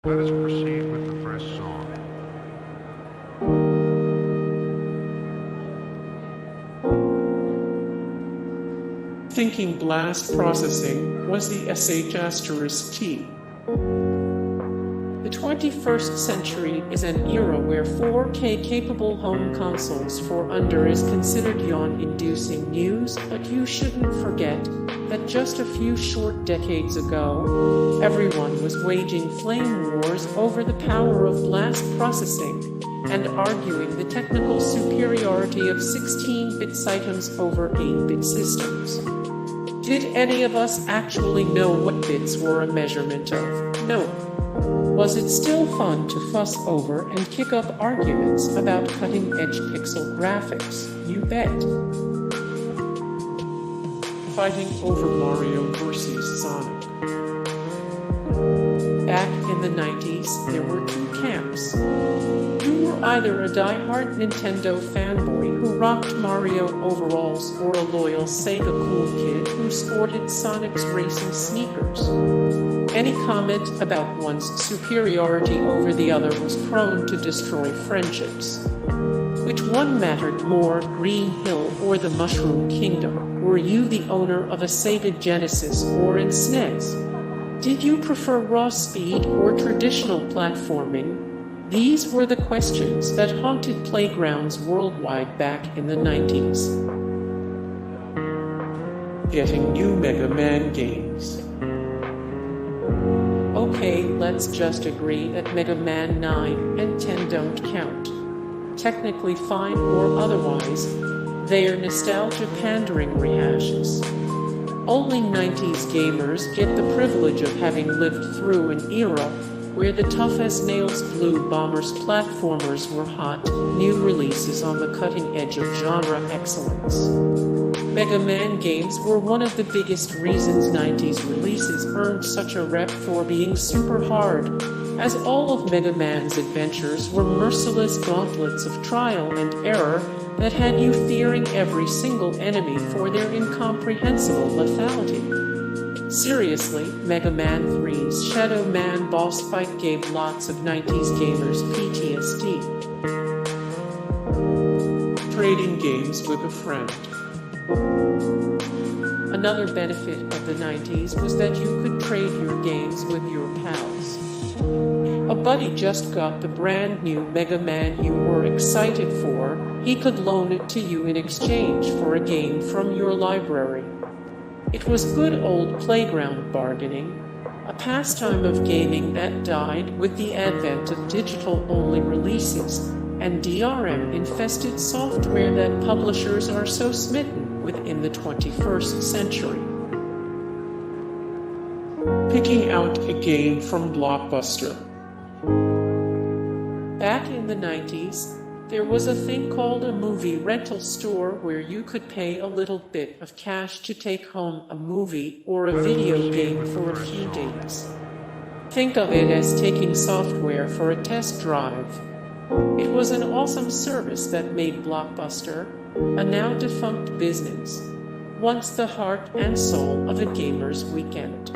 Let us proceed with the first song. Thinking blast processing was the sh*T. The 21st century is an era where 4K capable home consoles for under is considered yawn-inducing news, but you shouldn't forget that just a few short decades ago, everyone was waging flame wars over the power of blast processing and arguing the technical superiority of 16-bit systems over 8-bit systems. Did any of us actually know what bits were a measurement of? No. Was it still fun to fuss over and kick up arguments about cutting-edge pixel graphics? You bet. Fighting over Mario vs. Sonic. Back in the 90s, there were two camps. You were either a die-hard Nintendo fanboy who rocked Mario overalls or a loyal Sega cool kid who sported Sonic's racing sneakers. Any comment about one's superiority over the other was prone to destroy friendships. Which one mattered more, Green Hill or the Mushroom Kingdom? Were you the owner of a Sega Genesis or an SNES? Did you prefer raw speed or traditional platforming? These were the questions that haunted playgrounds worldwide back in the 90s. Getting new Mega Man games. Okay, let's just agree that Mega Man 9 and 10 don't count. Technically fine or otherwise, they are nostalgia-pandering rehashes. Only 90s gamers get the privilege of having lived through an era where the tough-as-nails blue bombers platformers were hot, new releases on the cutting edge of genre excellence. Mega Man games were one of the biggest reasons 90s releases earned such a rep for being super hard, as all of Mega Man's adventures were merciless gauntlets of trial and error that had you fearing every single enemy for their incomprehensible lethality. Seriously, Mega Man 3's Shadow Man boss fight gave lots of 90s gamers PTSD. Trading games with a friend. Another benefit of the 90s was that you could trade your games with your pals. A buddy just got the brand new Mega Man you were excited for. He could loan it to you in exchange for a game from your library. It was good old playground bargaining, a pastime of gaming that died with the advent of digital-only releases and DRM-infested software that publishers are so smitten with in the 21st century. Picking out a game from Blockbuster. Back in the 90s, there was a thing called a movie rental store where you could pay a little bit of cash to take home a movie or a video game for a few days. Think of it as taking software for a test drive. It was an awesome service that made Blockbuster, a now defunct business, once the heart and soul of a gamer's weekend.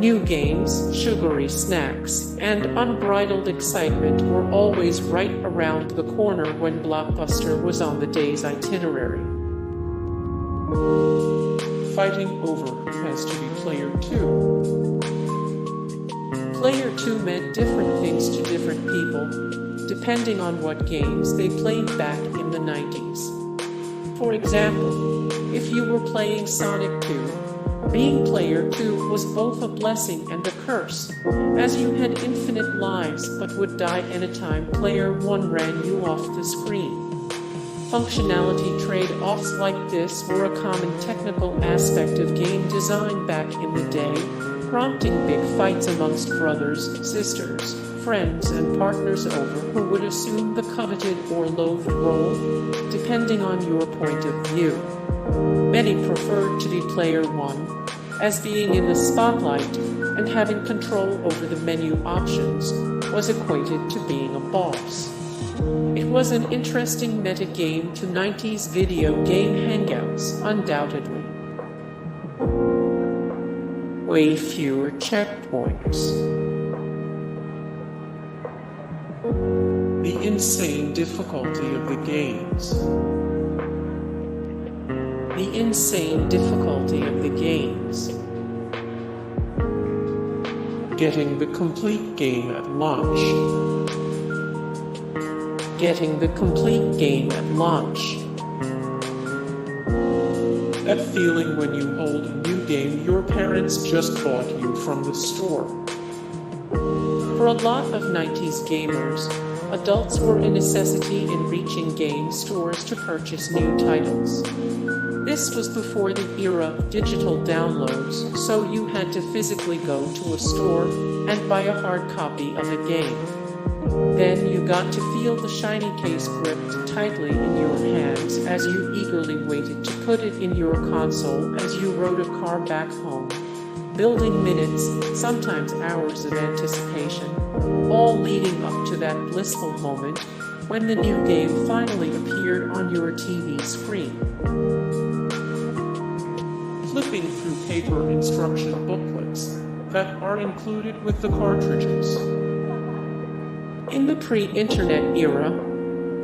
New games, sugary snacks, and unbridled excitement were always right around the corner when Blockbuster was on the day's itinerary. Fighting over has to be Player 2. Player 2 meant different things to different people, depending on what games they played back in the 90s. For example, if you were playing Sonic 2, being Player 2 was both a blessing and a curse, as you had infinite lives but would die anytime Player 1 ran you off the screen. Functionality trade-offs like this were a common technical aspect of game design back in the day, prompting big fights amongst brothers, sisters, friends, and partners over who would assume the coveted or loathed role, depending on your point of view. Many preferred to be Player 1, as being in the spotlight and having control over the menu options was equated to being a boss. It was an interesting metagame to 90s video game hangouts, undoubtedly. Way fewer checkpoints. The insane difficulty of the games. The insane difficulty of the games. Getting the complete game at launch. Getting the complete game at launch. That feeling when you hold a new game your parents just bought you from the store. For a lot of 90s gamers, adults were a necessity in reaching game stores to purchase new titles. This was before the era of digital downloads, so you had to physically go to a store and buy a hard copy of a game. Then you got to feel the shiny case gripped tightly in your hands as you eagerly waited to put it in your console as you rode a car back home, building minutes, sometimes hours of anticipation, all leading up to that blissful moment when the new game finally appeared on your TV screen. Flipping through paper instruction booklets that are included with the cartridges. In the pre-internet era,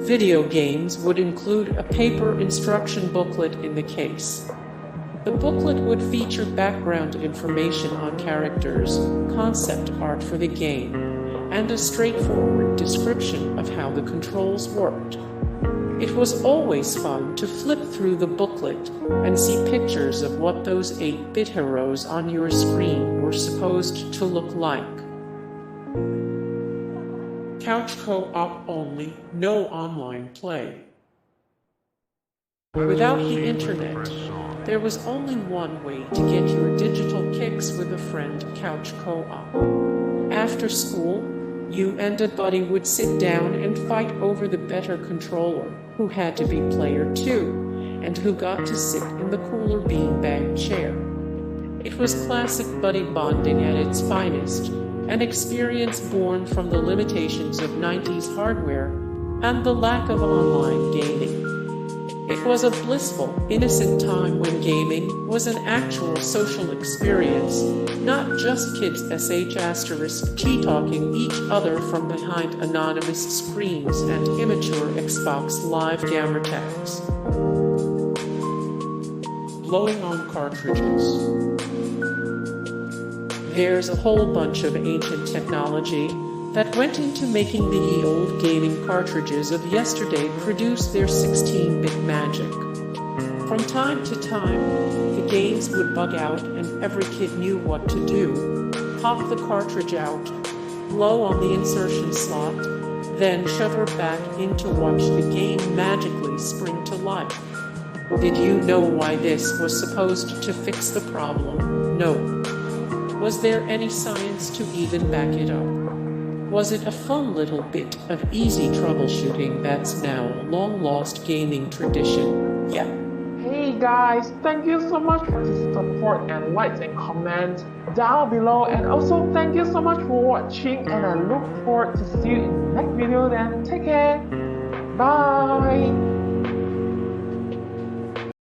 video games would include a paper instruction booklet in the case. The booklet would feature background information on characters, concept art for the game, and a straightforward description of how the controls worked. It was always fun to flip through the booklet and see pictures of what those 8-bit heroes on your screen were supposed to look like. Couch co-op only, no online play. Without the internet, there was only one way to get your digital kicks with a friend: couch co-op. After school, you and a buddy would sit down and fight over the better controller, who had to be player 2, and who got to sit in the cooler beanbag chair. It was classic buddy bonding at its finest, an experience born from the limitations of 90s hardware and the lack of online gaming. It was a blissful, innocent time when gaming was an actual social experience, not just kids **G talking each other from behind anonymous screens and immature Xbox Live gamer tags. Blowing on cartridges. There's a whole bunch of ancient technology that went into making the ye old gaming cartridges of yesterday produce their 16-bit magic. From time to time, the games would bug out and every kid knew what to do: pop the cartridge out, blow on the insertion slot, then shove her back in to watch the game magically spring to life. Did you know why this was supposed to fix the problem? No. Was there any science to even back it up? Was it a fun little bit of easy troubleshooting that's now a long-lost gaming tradition? Yeah. Hey guys, thank you so much for the support and likes and comments down below, and also thank you so much for watching, and I look forward to see you in the next video. Then take care. Bye.